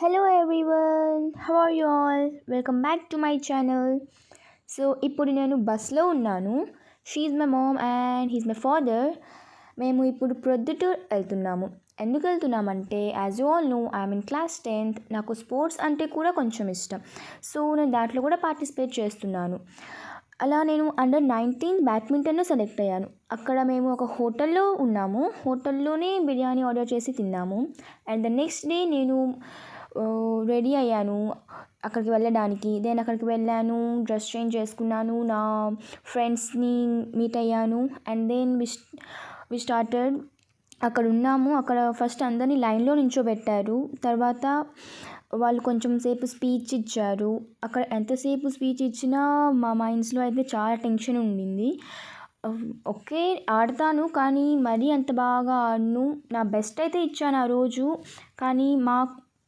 Hello everyone, how are you all? Welcome back to my channel. ఇప్పుడు నేను బస్లో ఉన్నాను. She's my mom and he's my father. మేము ఇప్పుడు ప్రొద్దుటూర్ వెళ్తున్నాము. ఎందుకు వెళ్తున్నామంటే as you all know I'm in class 10th. నాకు స్పోర్ట్స్ అంటే కూడా కొంచెం ఇష్టం. సో నేను దాంట్లో కూడా పార్టిసిపేట్ చేస్తున్నాను. అలా నేను అండర్-19 బ్యాడ్మింటన్లో సెలెక్ట్ అయ్యాను. అక్కడ మేము ఒక హోటల్లో ఉన్నాము. హోటల్లోనే బిర్యానీ ఆర్డర్ చేసి తిన్నాము. అండ్ ద నెక్స్ట్ డే నేను రెడీ అయ్యాను అక్కడికి వెళ్ళడానికి. దెన్ అక్కడికి వెళ్ళాను, డ్రెస్ చేంజ్ చేసుకున్నాను, నా ఫ్రెండ్స్ని మీట్ అయ్యాను. And then we started. అక్కడ ఉన్నాము. అక్కడ ఫస్ట్ అందరినీ లైన్లో నించోబెట్టారు. తర్వాత వాళ్ళు కొంచెం సేపు స్పీచ్ ఇచ్చారు. అక్కడ ఎంతసేపు స్పీచ్ ఇచ్చినా మా మైండ్స్లో అయితే చాలా టెన్షన్ ఉండింది. ఓకే, ఆడతాను కానీ మరీ అంత బాగా ఆడను. నా బెస్ట్ అయితే ఇచ్చాను ఆ రోజు. కానీ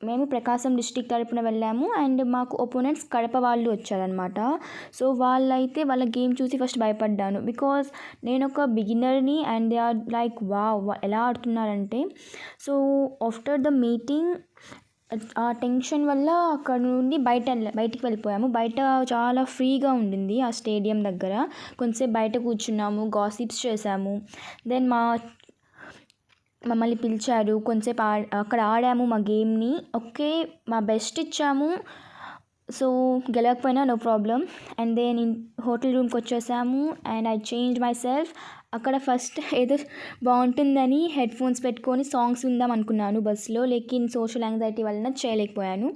మేము ప్రకాశం డిస్ట్రిక్ట్ తరపున వెళ్ళాము. అండ్ మాకు ఒపోనెంట్స్ కడప వాళ్ళు వచ్చారనమాట. సో వాళ్ళైతే వాళ్ళ గేమ్ చూసి ఫస్ట్ భయపడ్డాను. బికాజ్ నేను ఒక బిగినర్ని and they are like wow ఎలా ఆడుతున్నారంటే. సో ఆఫ్టర్ ద మీటింగ్ ఆ టెన్షన్ వల్ల అక్కడ నుండి బయటికి వెళ్ళిపోయాము. బయట చాలా ఫ్రీగా ఉండింది ఆ స్టేడియం దగ్గర. కొంచెంసేపు బయట కూర్చున్నాము, గాసిప్స్ చేసాము. దెన్ మమ్మల్ని పిలిచారు. కొంచెంసేపు అక్కడ ఆడాము మా గేమ్ని. ఓకే, మా బెస్ట్ ఇచ్చాము. సో గెలవకపోయినా no problem. And then hotel రూమ్కి వచ్చేసాము. And I change myself. అక్కడ ఫస్ట్ ఏదో బాగుంటుందని హెడ్ ఫోన్స్ పెట్టుకొని సాంగ్స్ విందాం అనుకున్నాను బస్లో. లేకిన్ సోషల్ యాంగ్జైటీ వలన చేయలేకపోయాను.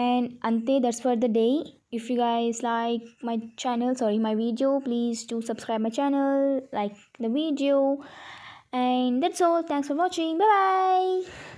అండ్ అంతే, that's for the day. If you guys like my video, please do subscribe my channel, like the video. And that's all. Thanks for watching. Bye bye.